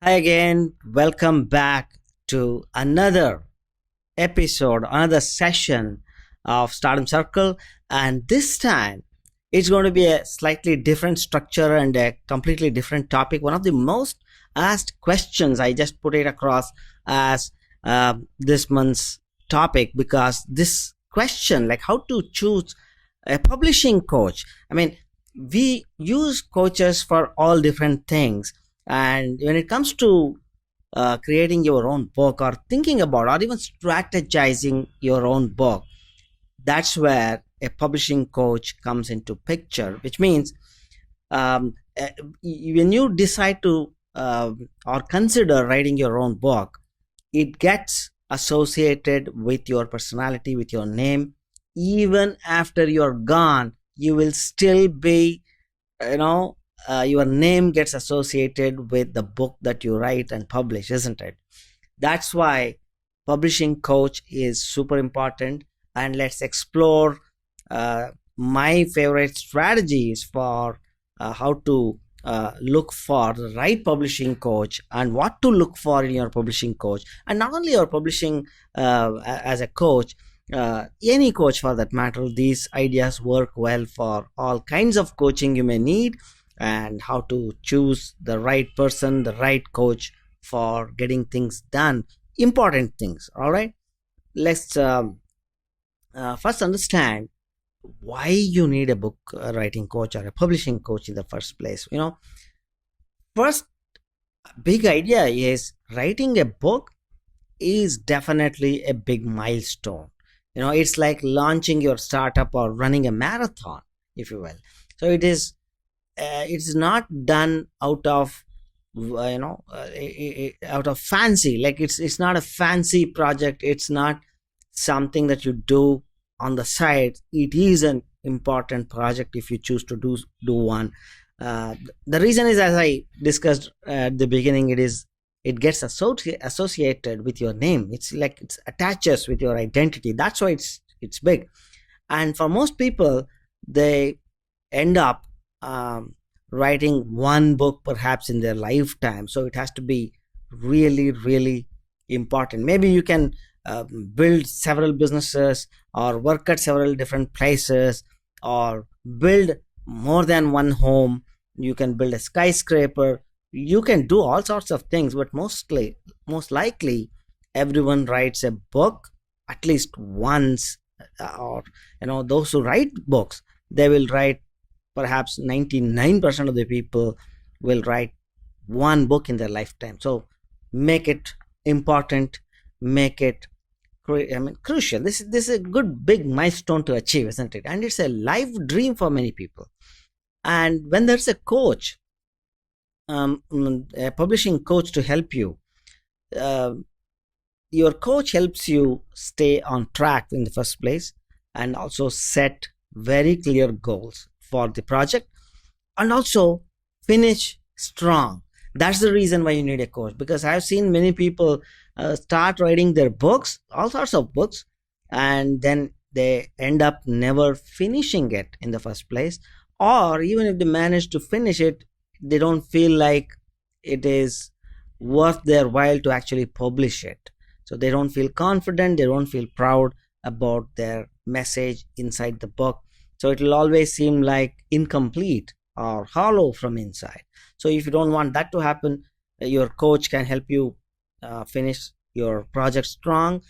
Hi again. Welcome back to another episode, another session of Stardom Circle. And this time it's going to be a slightly different structure and a completely different topic. One of the most asked questions, I just put it across as this month's topic because this question, like how to choose a publishing coach. I mean, we use coaches for all different things, and when it comes to creating your own book or thinking about or even strategizing your own book, that's where a publishing coach comes into picture, which means when you decide to or consider writing your own book, it gets associated with your personality, with your name. Even after you're gone, you will still be, you know your name gets associated with the book that you write and publish, isn't it? That's why publishing coach is super important. And let's explore my favorite strategies for how to look for the right publishing coach and what to look for in your publishing coach. And not only your publishing as a coach, any coach for that matter. These ideas work well for all kinds of coaching you may need, and how to choose the right person, the right coach for getting things done, important things. All right, let's first understand why you need a book writing coach or a publishing coach in the first place. First big idea is writing a book is definitely a big milestone. It's like launching your startup or running a marathon, if you will. So it's not done out of out of fancy. Like it's not a fancy project. It's not something that you do on the side. It is an important project if you choose to do one. The reason is, as I discussed at the beginning, it gets associated with your name. It's like it attaches with your identity. That's why it's big. And for most people, they end up writing one book perhaps in their lifetime. So it has to be really, really important. Maybe you can build several businesses or work at several different places or build more than one home. You can build a skyscraper. You can do all sorts of things, but most likely everyone writes a book at least once. Or those who write books, they will write, perhaps 99% of the people will write one book in their lifetime. So make it important, make it crucial. This is a good big milestone to achieve, isn't it? And it's a life dream for many people. And when there's a coach, a publishing coach to help you, uh, your coach helps you stay on track in the first place, and also set very clear goals for the project, and also finish strong. That's the reason why you need a coach, because I've seen many people start writing their books, all sorts of books, and then they end up never finishing it in the first place. Or even if they manage to finish it, they don't feel like it is worth their while to actually publish it. So they don't feel confident, they don't feel proud about their message inside the book. So it will always seem like incomplete or hollow from inside. So if you don't want that to happen, your coach can help you finish your project strong,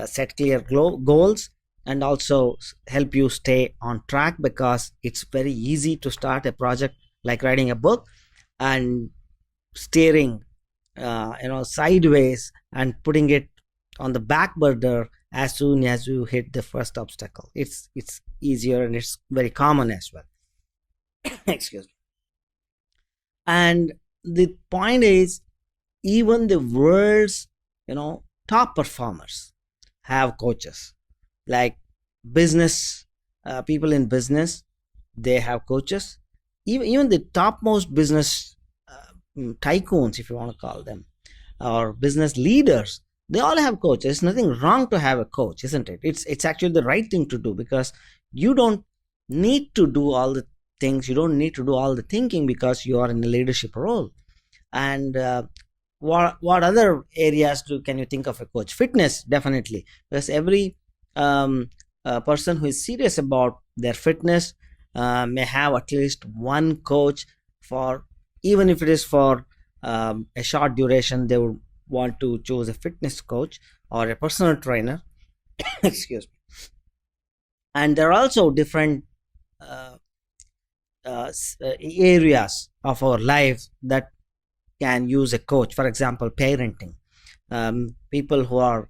set clear goals, and also help you stay on track, because it's very easy to start a project like writing a book and steering sideways and putting it on the back burner as soon as you hit the first obstacle. It's easier, and it's very common as well. Excuse me. And the point is, even the world's top performers have coaches. Like business people in business, they have coaches. Even the topmost business tycoons, if you want to call them, or business leaders, they all have coaches. There's nothing wrong to have a coach, isn't it? It's actually the right thing to do, because you don't need to do all the things. You don't need to do all the thinking, because you are in a leadership role. And what other areas can you think of a coach? Fitness, definitely, because every person who is serious about their fitness may have at least one coach, for even if it is for a short duration. They would want to choose a fitness coach or a personal trainer. Excuse me. And there are also different uh, areas of our life that can use a coach. For example, parenting. People who are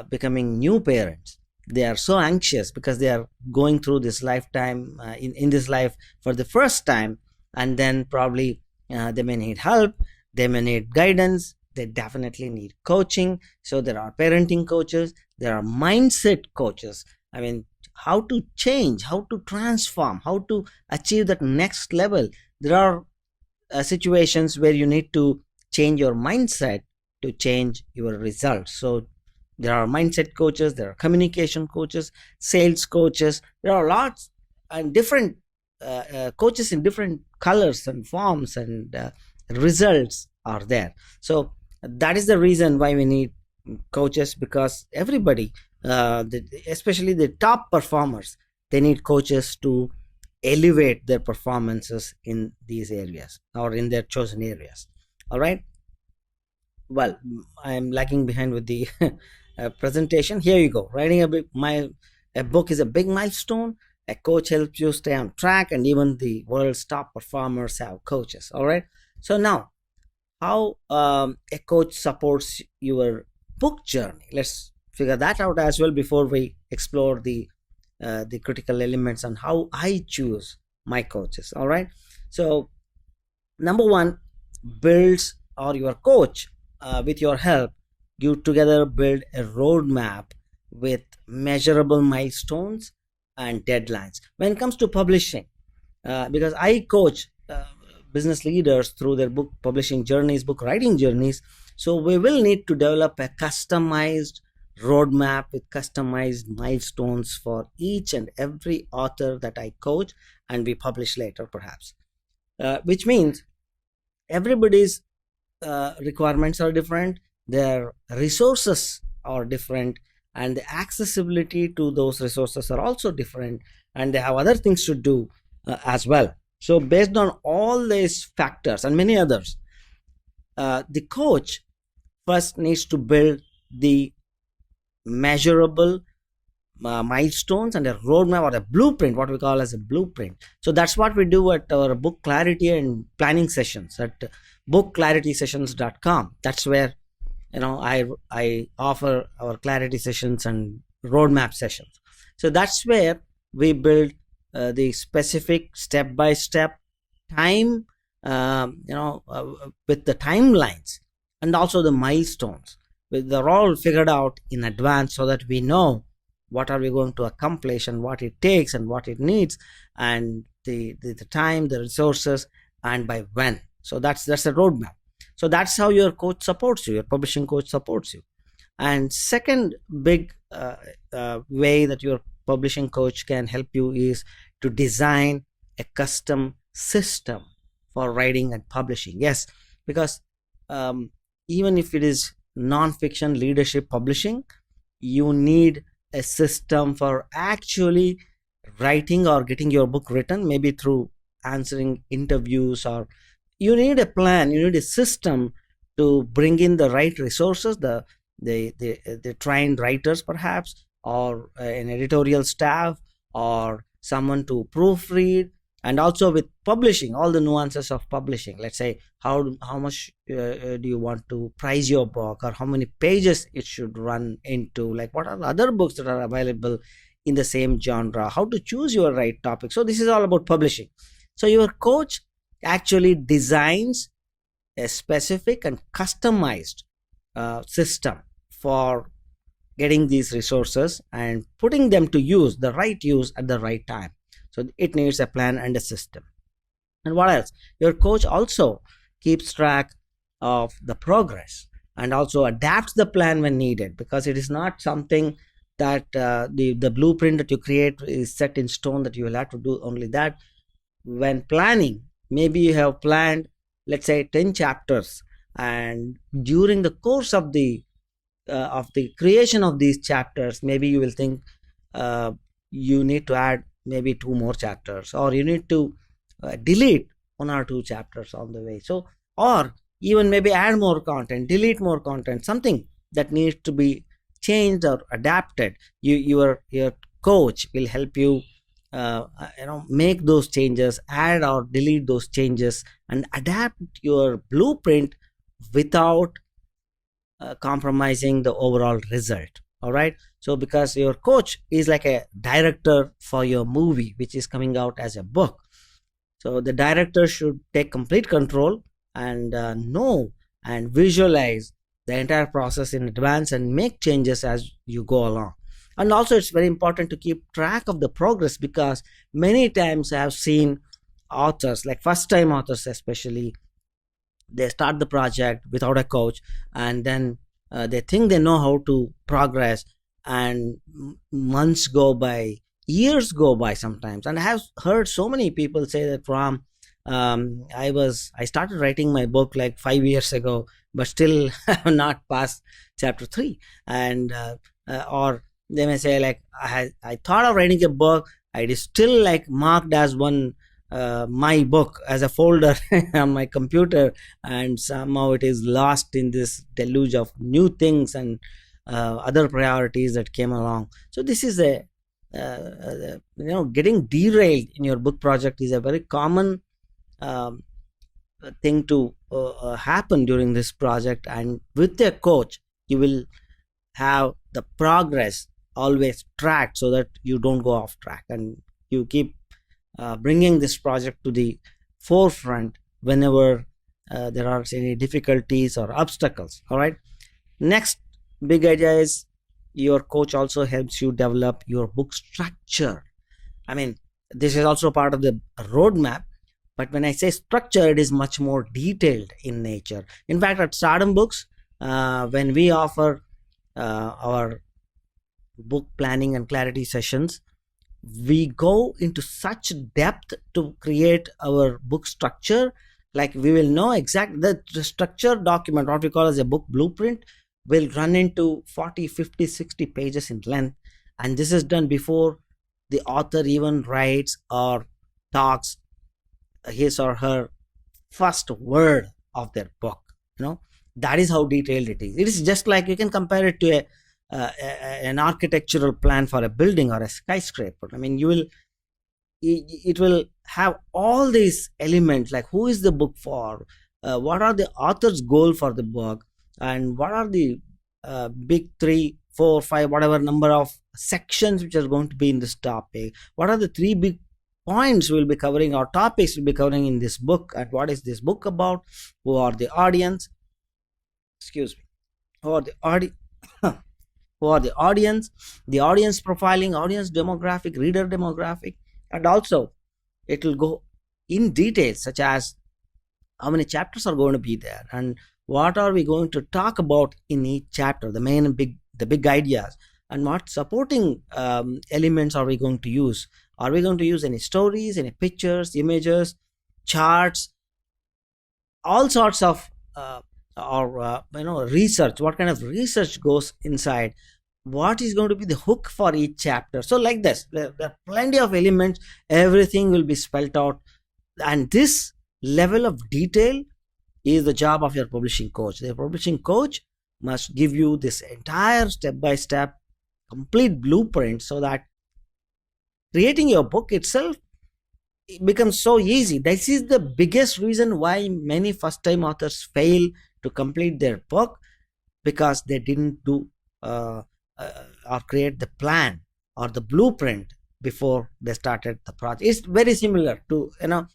becoming new parents, they are so anxious because they are going through this lifetime, in this life for the first time, and then probably they may need help, they may need guidance, they definitely need coaching. So there are parenting coaches, there are mindset coaches. I mean, how to change, how to transform, how to achieve that next level. There are situations where you need to change your mindset to change your results. So there are mindset coaches, there are communication coaches, sales coaches. There are lots and different coaches in different colors and forms, and results are there. So that is the reason why we need coaches, because everybody, especially the top performers, they need coaches to elevate their performances in these areas or in their chosen areas. All right. Well, I'm lagging behind with the presentation. Here you go. Writing a book is a big milestone. A coach helps you stay on track, and even the world's top performers have coaches. All right. So now, how a coach supports your book journey? Let's figure that out as well before we explore the critical elements on how I choose my coaches. All right. So number one, builds, or your coach, with your help, you together build a roadmap with measurable milestones and deadlines. When it comes to publishing, because I coach business leaders through their book publishing journeys, book writing journeys. So we will need to develop a customized roadmap with customized milestones for each and every author that I coach and we publish later, perhaps. Which means everybody's requirements are different, their resources are different, and the accessibility to those resources are also different, and they have other things to do as well. So based on all these factors and many others, the coach first needs to build the measurable milestones and a roadmap, or a blueprint, what we call as a blueprint. So that's what we do at our book clarity and planning sessions at bookclaritysessions.com. That's where I offer our clarity sessions and roadmap sessions. So that's where we build the specific step by step time, with the timelines and also the milestones. They're all figured out in advance so that we know what are we going to accomplish and what it takes and what it needs, and the time, the resources, and by when. So that's a roadmap. So that's how your coach supports you, your publishing coach supports you. And second big way that your publishing coach can help you is to design a custom system for writing and publishing. Yes, because even if it is non-fiction leadership publishing, you need a system for actually writing or getting your book written, maybe through answering interviews, or you need a plan, you need a system to bring in the right resources, the trained writers perhaps, or an editorial staff, or someone to proofread. And also with publishing, all the nuances of publishing, let's say how much do you want to price your book, or how many pages it should run into, like what are other books that are available in the same genre, how to choose your right topic. So this is all about publishing. So your coach actually designs a specific and customized system for getting these resources and putting them to use, the right use at the right time. So it needs a plan and a system. And what else? Your coach also keeps track of the progress and also adapts the plan when needed, because it is not something that the blueprint that you create is set in stone that you will have to do only that. When planning, maybe you have planned, let's say, 10 chapters and during the course of the creation of these chapters, maybe you will think uh, you need to add maybe two more chapters, or you need to delete one or two chapters on the way. So, or even maybe add more content, delete more content, something that needs to be changed or adapted. Your coach will help you make those changes, add or delete those changes, and adapt your blueprint without compromising the overall result. All right. So because your coach is like a director for your movie which is coming out as a book, so the director should take complete control and know and visualize the entire process in advance and make changes as you go along. And also, it's very important to keep track of the progress, because many times I have seen authors, like first time authors especially, they start the project without a coach, and then they think they know how to progress, and months go by, years go by sometimes. And I have heard so many people say that, from I started writing my book like 5 years ago, but still have not passed chapter 3. And or they may say like, I thought of writing a book, it is still like marked as one my book as a folder on my computer, and somehow it is lost in this deluge of new things and other priorities that came along. So this is getting derailed in your book project is a very common um, thing to happen during this project. And with a coach, you will have the progress always tracked, so that you don't go off track, and you keep bringing this project to the forefront whenever there are any difficulties or obstacles. All right. Next big idea is, your coach also helps you develop your book structure. I mean, this is also part of the roadmap, but when I say structure, it is much more detailed in nature. In fact, at Stardom Books, when we offer our book planning and clarity sessions, we go into such depth to create our book structure. Like, we will know exact the structure document, what we call as a book blueprint, will run into 40, 50, 60 pages in length. And this is done before the author even writes or talks his or her first word of their book. That is how detailed it is. It is just like, you can compare it to an architectural plan for a building or a skyscraper. I mean, it will have all these elements, like who is the book for, what are the author's goal for the book, and what are the big 3, 4, 5, whatever number of sections which are going to be in this topic, what are the 3 big points we'll be covering, or topics we'll be covering in this book, and what is this book about, who are the audience, excuse me, who are the audience who are the audience profiling, audience demographic, reader demographic. And also, it will go in detail, such as how many chapters are going to be there, and what are we going to talk about in each chapter, the big ideas, and what supporting elements are we going to use. Are we going to use any stories, any pictures, images, charts, all sorts of research, what kind of research goes inside, what is going to be the hook for each chapter. So like this, there are plenty of elements, everything will be spelled out. And this level of detail is the job of your publishing coach. The publishing coach must give you this entire step by step complete blueprint, so that creating your book itself, it becomes so easy. This is the biggest reason why many first time authors fail to complete their book, because they didn't do or create the plan or the blueprint before they started the project. It's very similar to,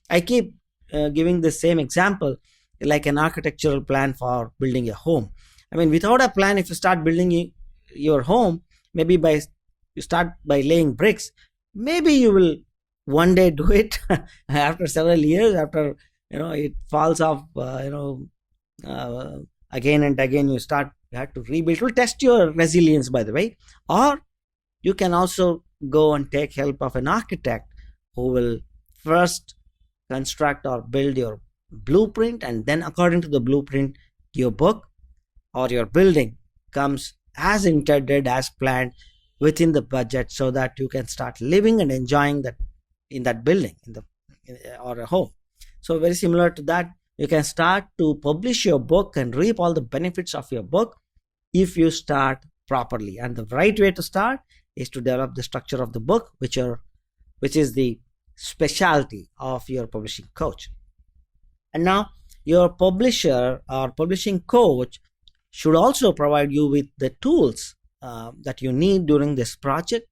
I keep giving the same example, like an architectural plan for building a home. I mean, without a plan, if you start building your home, maybe you start by laying bricks, maybe you will one day do it after several years, after it falls off, again and again, you have to rebuild. It will test your resilience, by the way. Or you can also go and take help of an architect, who will first construct or build your blueprint, and then according to the blueprint, your book or your building comes as intended, as planned, within the budget, so that you can start living and enjoying that in that building, or a home. So very similar to that, you can start to publish your book and reap all the benefits of your book if you start properly. And the right way to start is to develop the structure of the book, which is the specialty of your publishing coach. And now your publisher or publishing coach should also provide you with the tools that you need during this project,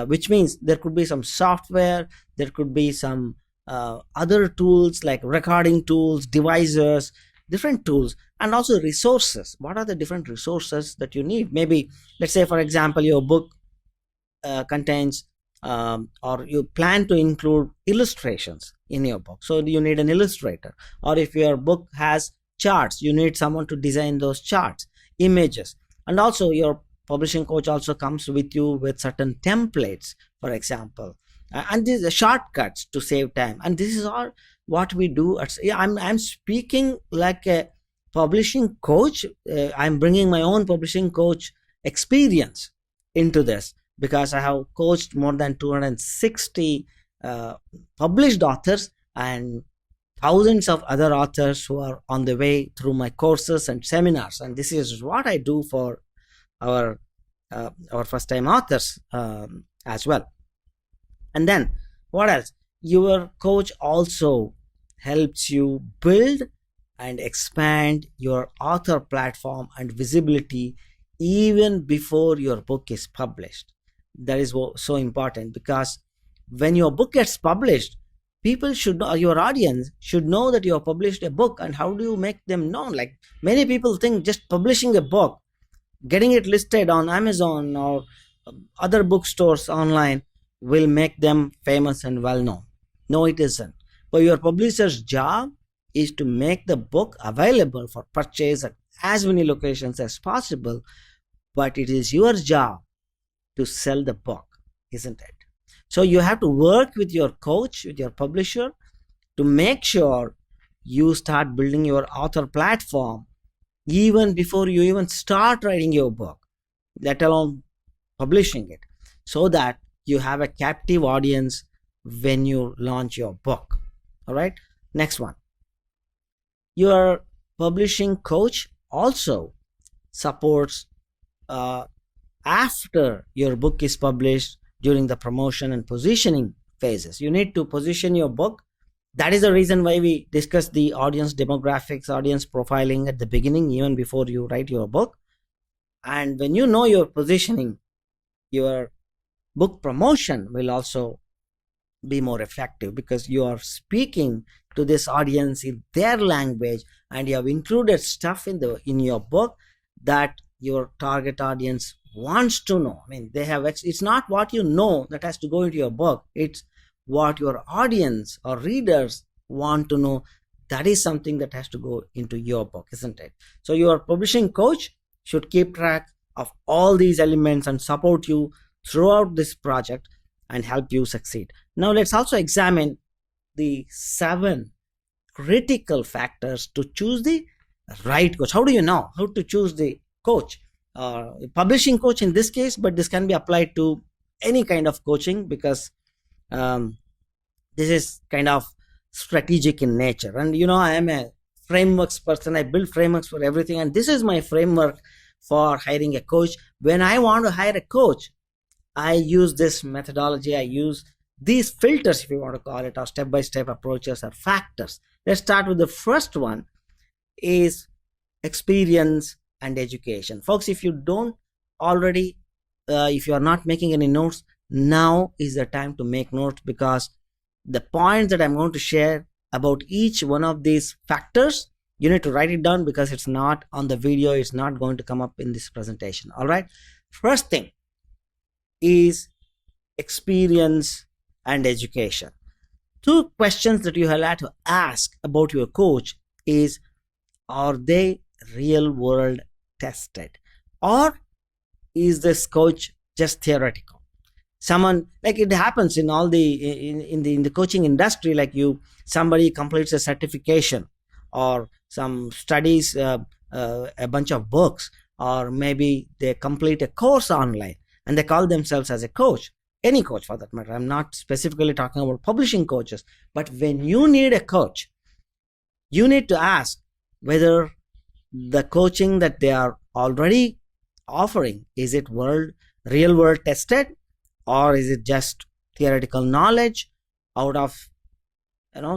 which means there could be some software, there could be some other tools like recording tools, devices, different tools, and also resources. What are the different resources that you need? Maybe, let's say, for example, your book contains or you plan to include illustrations in your book, so you need an illustrator. Or if your book has charts, you need someone to design those charts, images. And also your publishing coach also comes with you with certain templates, for example, and these are shortcuts to save time. And this is all what we do I'm speaking like a publishing coach. I'm bringing my own publishing coach experience into this, because I have coached more than 260 published authors and thousands of other authors who are on the way through my courses and seminars. And this is what I do for our first time authors as well. And then what else? Your coach also helps you build and expand your author platform and visibility even before your book is published. That is so important, because when your book gets published, people should know, your audience should know that you have published a book. And how do you make them know? Like, many people think just publishing a book, getting it listed on Amazon or other bookstores online will make them famous and well known. No, it isn't. But your publisher's job is to make the book available for purchase at as many locations as possible. But it is your job to sell the book, isn't it? So you have to work with your coach, with your publisher, to make sure you start building your author platform even before you even start writing your book, let alone publishing it, so that you have a captive audience when you launch your book. All right. Next one. Your publishing coach also supports after your book is published during the promotion and positioning phases. You need to position your book. That is the reason why we discuss the audience demographics, audience profiling at the beginning, even before you write your book. And when you know your positioning, your book promotion will also be more effective, because you are speaking to this audience in their language, and you have included stuff in your book that your target audience wants to know. I mean, it's not what you know that has to go into your book, it's what your audience or readers want to know. That is something that has to go into your book, isn't it? So your publishing coach should keep track of all these elements and support you throughout this project and help you succeed. Now let's also examine the 7 critical factors to choose the right coach. How do you know how to choose the coach? Publishing coach in this case, but this can be applied to any kind of coaching, because this is kind of strategic in nature. And I am a frameworks person. I build frameworks for everything, and this is my framework for hiring a coach. When I want to hire a coach, I use this methodology. I use these filters, if you want to call it, or step-by-step approaches or factors. Let's start with the first one, is experience and education. Folks, if you don't already, if you are not making any notes, now is the time to make notes, because the points that I'm going to share about each one of these factors, you need to write it down, because it's not on the video. It's not going to come up in this presentation. All right. First thing is experience and education. 2 questions that you have to ask about your coach is, are they real world tested, or is this coach just theoretical? Someone, like it happens in all in the coaching industry, like somebody completes a certification or some studies a bunch of books, or maybe they complete a course online and they call themselves as a coach. Any coach for that matter. I'm not specifically talking about publishing coaches, but when you need a coach, you need to ask whether the coaching that they are already offering, is it real world tested, or is it just theoretical knowledge out of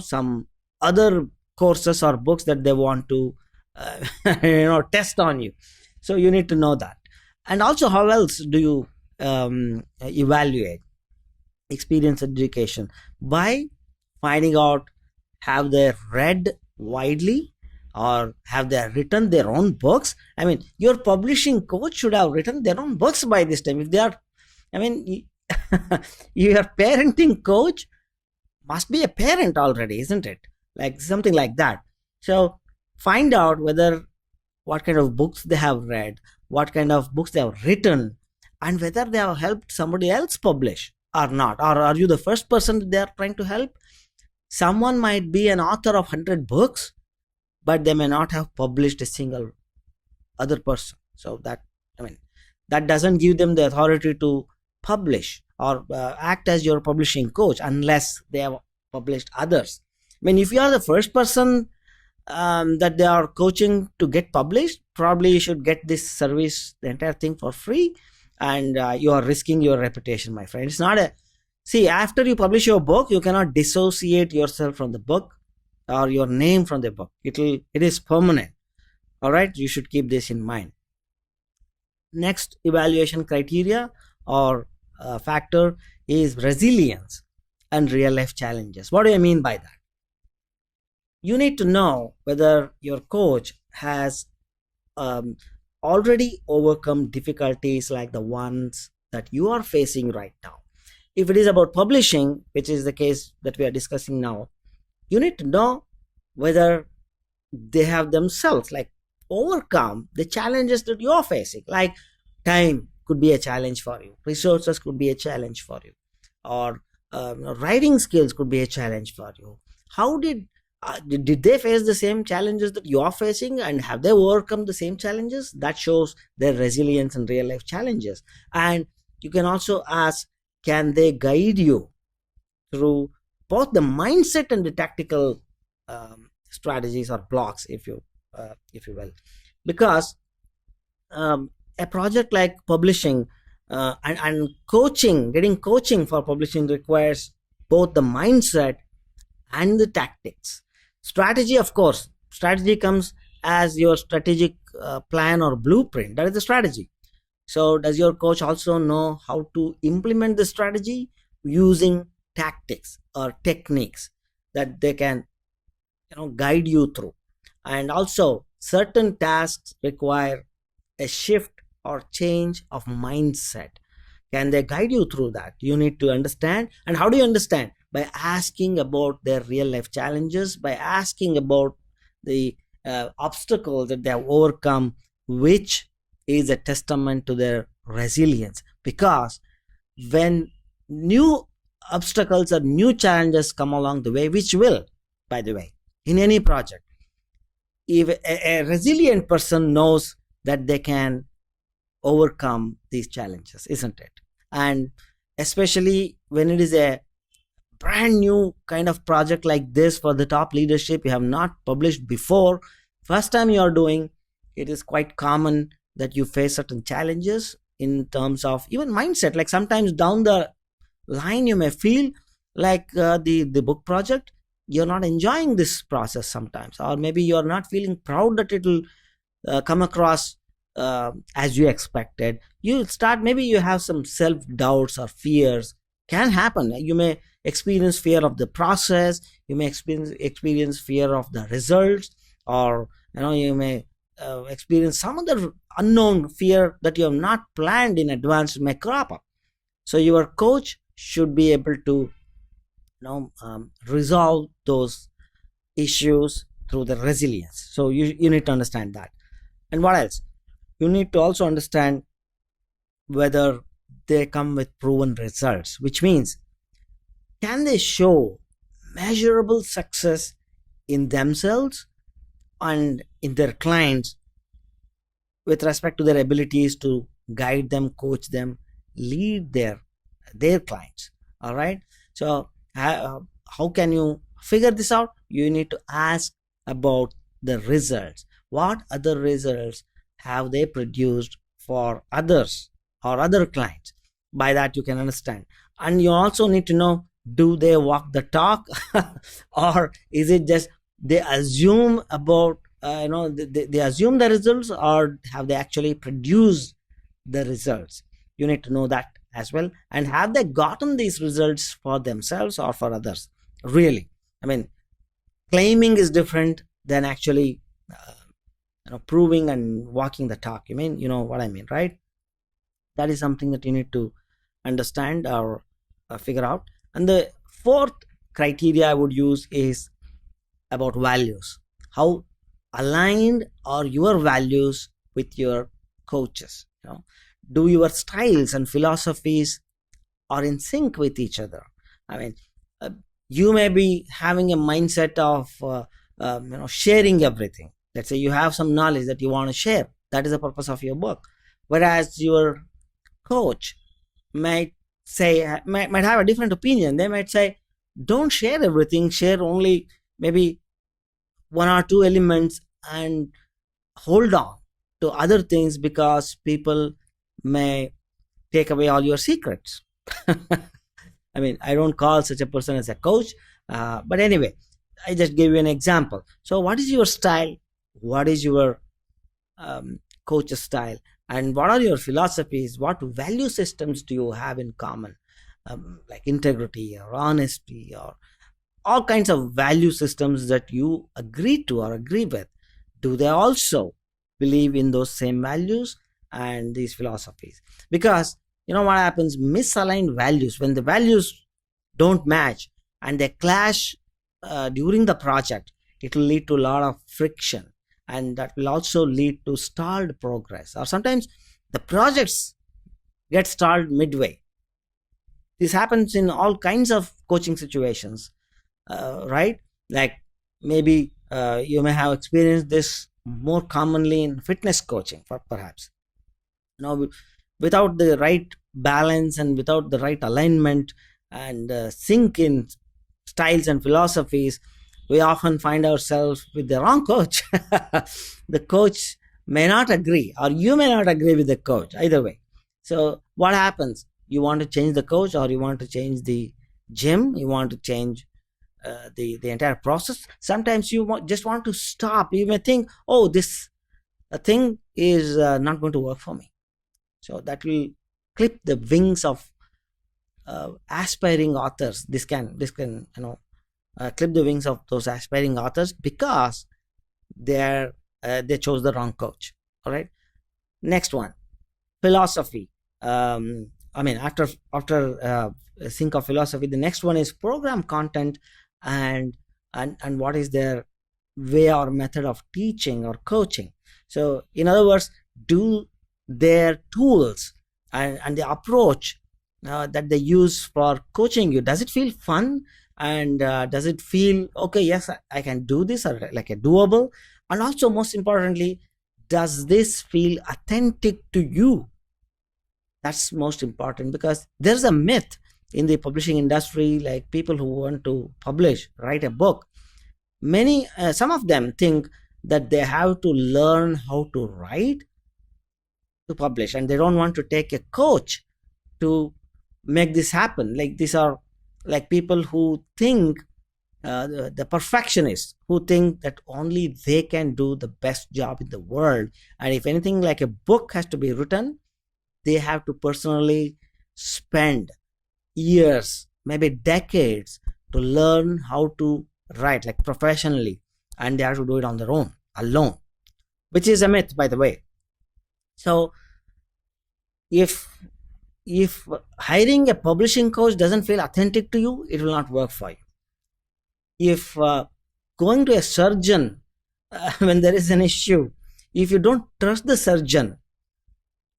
some other courses or books that they want to uh, test on you. So you need to know that. And also, how else do you evaluate experience education? By finding out, have they read widely, or have they written their own books? I mean, your publishing coach should have written their own books by this time. If they are, I mean, your parenting coach must be a parent already, isn't it? Like something like that. So find out whether what kind of books they have read, what kind of books they have written, and whether they have helped somebody else publish or not. Or are you the first person they are trying to help? Someone might be an author of 100 books, but they may not have published a single other person. So that, I mean, that doesn't give them the authority to publish or act as your publishing coach unless they have published others. I mean, if you are the first person that they are coaching to get published, probably you should get this service, the entire thing, for free, and you are risking your reputation, my friend. It's not a see. After you publish your book, you cannot dissociate yourself from the book or your name from the book. It is permanent. All right, you should keep this in mind. Next evaluation criteria or factor is resilience and real life challenges. What do I mean by that? You need to know whether your coach has already overcome difficulties like the ones that you are facing right now. If it is about publishing, which is the case that we are discussing now, you need to know whether they have themselves like overcome the challenges that you are facing. Like time could be a challenge for you, resources could be a challenge for you, or writing skills could be a challenge for you. How did they face the same challenges that you are facing, and have they overcome the same challenges? That shows their resilience and real life challenges. And you can also ask, can they guide you through both the mindset and the tactical strategies or blocks, if you will? Because a project like publishing and coaching, getting coaching for publishing requires both the mindset and the tactics. Strategy, of course, strategy comes as your strategic plan or blueprint. That is the strategy. So does your coach also know how to implement the strategy using tactics or techniques that they can guide you through? And also, certain tasks require a shift or change of mindset. Can they guide you through that? You need to understand. And how do you understand? By asking about their real life challenges, by asking about the obstacles that they have overcome, which is a testament to their resilience. Because when new obstacles or new challenges come along the way, which will, by the way, in any project, if a resilient person knows that they can overcome these challenges, isn't it? And especially when it is a brand new kind of project like this for the top leadership, you have not published before, first time you are doing, it is quite common that you face certain challenges in terms of even mindset. Like sometimes down the line you may feel like the book project, you're not enjoying this process sometimes, or maybe you're not feeling proud that it will come across as you expected. You start, maybe you have some self doubts or fears. Can happen. You may experience fear of the process, you may experience fear of the results, or you may experience some other unknown fear that you have not planned in advance may crop up. So your coach should be able to resolve those issues through the resilience. So you need to understand that. And what else? You need to also understand whether they come with proven results, which means, can they show measurable success in themselves and in their clients with respect to their abilities to guide them, coach them, lead their clients. All right. So how can you figure this out? You need to ask about the results. What other results have they produced for others or other clients? By that you can understand. And you also need to know, do they walk the talk or is it just they assume about they assume the results, or have they actually produced the results? You need to know that as well. And have they gotten these results for themselves or for others? Really, I mean, claiming is different than actually proving and walking the talk. You know what I mean, right? That is something that you need to understand or figure out. And the fourth criteria I would use is about values. How aligned are your values with your coaches? Do your styles and philosophies are in sync with each other? I mean, uh, you may be having a mindset of sharing everything. Let's say you have some knowledge that you want to share. That is the purpose of your book. Whereas your coach might say, might have a different opinion. They might say, don't share everything, share only maybe one or two elements, and hold on to other things because people may take away all your secrets. I mean, I don't call such a person as a coach, but anyway, I just gave you an example. So what is your style? What is your coach's style? And what are your philosophies? What value systems do you have in common? Like integrity or honesty or all kinds of value systems that you agree to or agree with. Do they also believe in those same values and these philosophies? Because you know what happens, misaligned values, when the values don't match and they clash during the project, it will lead to a lot of friction, and that will also lead to stalled progress, or sometimes the projects get stalled midway. This happens in all kinds of coaching situations, right? Like maybe you may have experienced this more commonly in fitness coaching, perhaps. Without the right balance and without the right alignment and sync in styles and philosophies, we often find ourselves with the wrong coach. The coach may not agree, or you may not agree with the coach, either way. So what happens? You want to change the coach, or you want to change the gym, you want to change the entire process. Sometimes you just want to stop. You may think, oh, this thing is not going to work for me. So that will clip the wings of aspiring authors. This can clip the wings of those aspiring authors because they chose the wrong coach. All right. Next one, philosophy. I mean, after think of philosophy, the next one is program content and what is their way or method of teaching or coaching. So in other words, do their tools and the approach that they use for coaching you, does it feel fun? And does it feel okay, yes, I can do this, or like a doable? And also, most importantly, does this feel authentic to you? That's most important, because there's a myth in the publishing industry. Like people who want to publish, write a book, many some of them think that they have to learn how to write to publish, and they don't want to take a coach to make this happen. Like these are like people who think the perfectionists who think that only they can do the best job in the world, and if anything like a book has to be written, they have to personally spend years, maybe decades, to learn how to write like professionally, and they have to do it on their own, alone, which is a myth, by the way. So if hiring a publishing coach doesn't feel authentic to you, it will not work for you. If going to a surgeon when there is an issue, if you don't trust the surgeon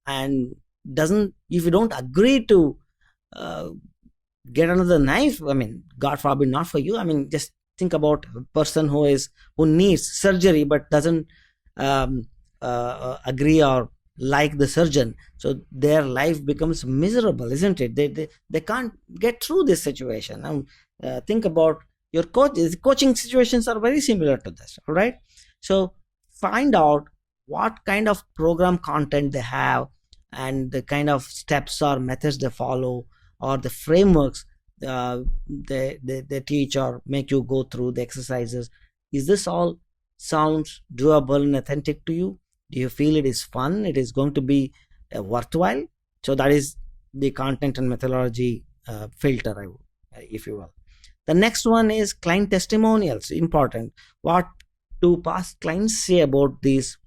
and doesn't if you don't agree to uh, get another knife, I mean, god forbid, not for you. I mean, just think about a person who needs surgery but doesn't um, agree or like the surgeon, so their life becomes miserable, isn't it? They can't get through this situation. Think about your coaching situations are very similar to this, all right? So find out what kind of program content they have, and the kind of steps or methods they follow, or the frameworks they teach or make you go through the exercises. Is this all sounds doable and authentic to you? Do you feel it is fun, it is going to be worthwhile? So that is the content and methodology filter, if you will. The next one is client testimonials. Important. What do past clients say about this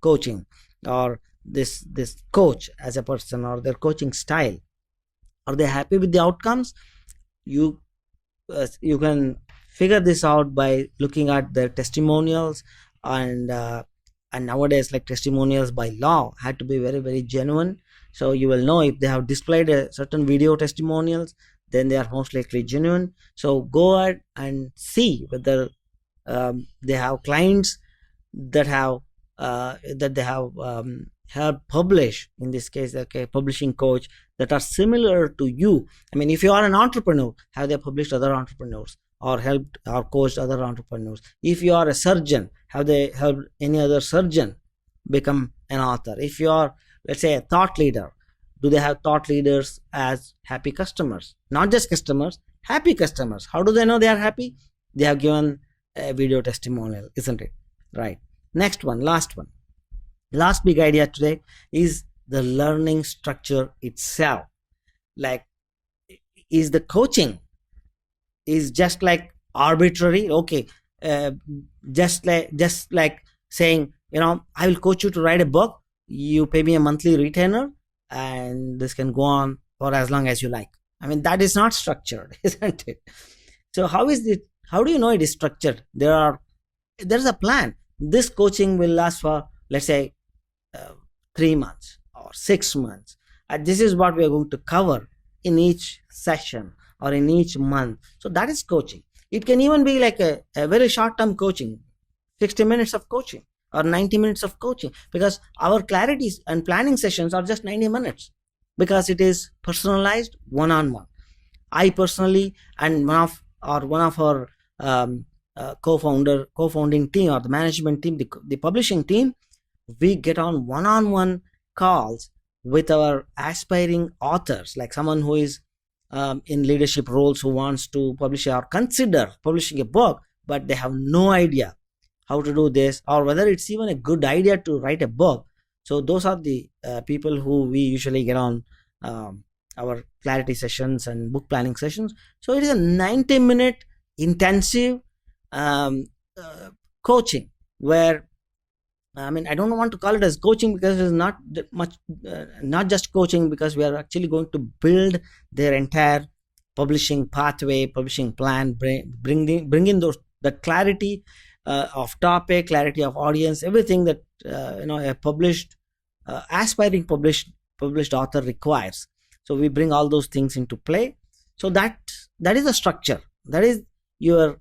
coaching, or this coach as a person, or their coaching style? Are they happy with the outcomes? You can figure this out by looking at their testimonials. And nowadays, like, testimonials by law had to be very, very genuine. So you will know if they have displayed a certain video testimonials, then they are most likely genuine. So go ahead and see whether they have clients that have that they have published, in this case, okay, publishing coach that are similar to you. I mean, if you are an entrepreneur, have they published other entrepreneurs or helped or coached other entrepreneurs? If you are a surgeon, have they helped any other surgeon become an author? If you are, let's say, a thought leader, do they have thought leaders as happy customers? Not just customers, happy customers. How do they know they are happy? They have given a video testimonial, isn't it? Right. Next one, last big idea today is the learning structure itself. Like, is the coaching is just like arbitrary? Okay, uh, just like saying, I will coach you to write a book, you pay me a monthly retainer, and this can go on for as long as you like. I mean, that is not structured, isn't it? So how do you know it is structured? There's a plan. This coaching will last for, let's say, 3 months or 6 months. This is what we are going to cover in each session or in each month. So that is coaching. It can even be like a very short term coaching, 60 minutes of coaching or 90 minutes of coaching, because our clarity and planning sessions are just 90 minutes, because it is personalized, one on one. I personally, and one of our co-founding team, or the management team, the publishing team, we get on one calls with our aspiring authors, like someone who is in leadership roles, who wants to publish or consider publishing a book, but they have no idea how to do this, or whether it's even a good idea to write a book. So those are the people who we usually get on our clarity sessions and book planning sessions. So it is a 90-minute intensive coaching, where, I mean, I don't want to call it as coaching, because it is not that much, not just coaching, because we are actually going to build their entire publishing pathway, publishing plan, bring in the clarity of topic, clarity of audience, everything that a aspiring published author requires. So we bring all those things into play. So that is the structure. That is your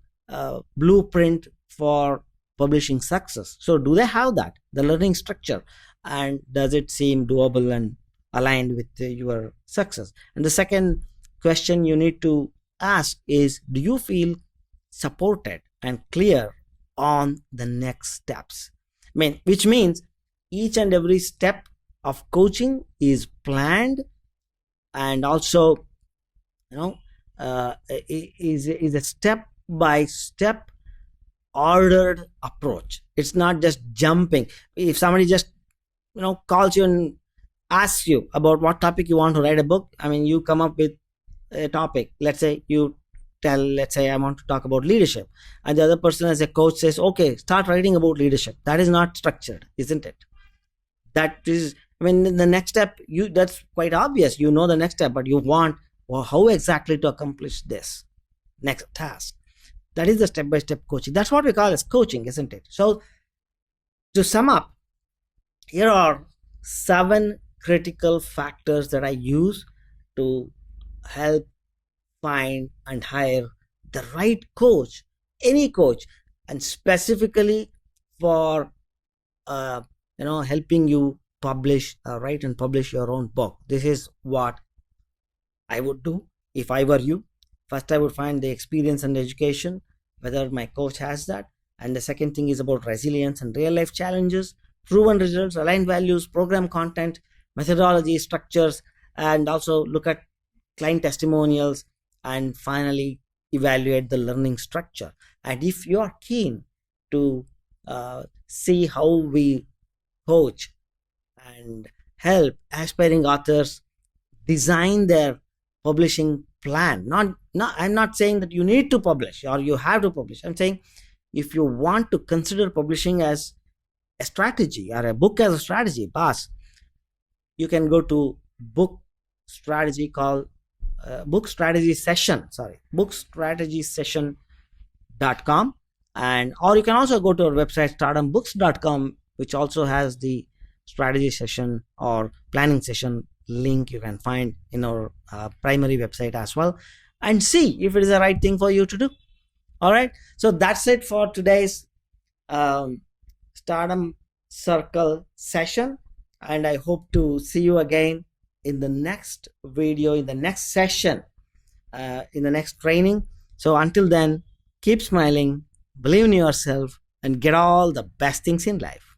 blueprint for publishing success. So do they have that, the learning structure, and does it seem doable and aligned with your success? And the second question you need to ask is, do you feel supported and clear on the next steps? I mean, which means each and every step of coaching is planned, and also is a step by step ordered approach. It's not just jumping. If somebody just calls you and asks you about what topic you want to write a book, I mean, you come up with a topic. Let's say I want to talk about leadership, and the other person as a coach says, okay, start writing about leadership. That is not structured, isn't it? That is, I mean, the next step, that's quite obvious. You know the next step, but you want, well, how exactly to accomplish this next task. That is the step-by-step coaching. That's what we call as coaching, isn't it? So to sum up, here are 7 critical factors that I use to help find and hire the right coach, any coach, and specifically for helping you publish, write and publish your own book. This is what I would do if I were you. First, I would find the experience and education, whether my coach has that. And the second thing is about resilience and real life challenges, proven results, aligned values, program content, methodology, structures, and also look at client testimonials, and finally evaluate the learning structure. And if you are keen to see how we coach and help aspiring authors design their publishing plan, not I'm not saying that you need to publish or you have to publish. I'm saying if you want to consider publishing as a strategy or a book as a strategy, boss, you can go to book strategy called book strategy session, sorry, book strategy session.com. And or you can also go to our website stardombooks.com, which also has the strategy session or planning session link. You can find in our primary website as well, and see if it is the right thing for you to do. All right, so that's it for today's Stardom Circle session, and I hope to see you again in the next video, in the next session, in the next training. So until then, keep smiling, believe in yourself, and get all the best things in life.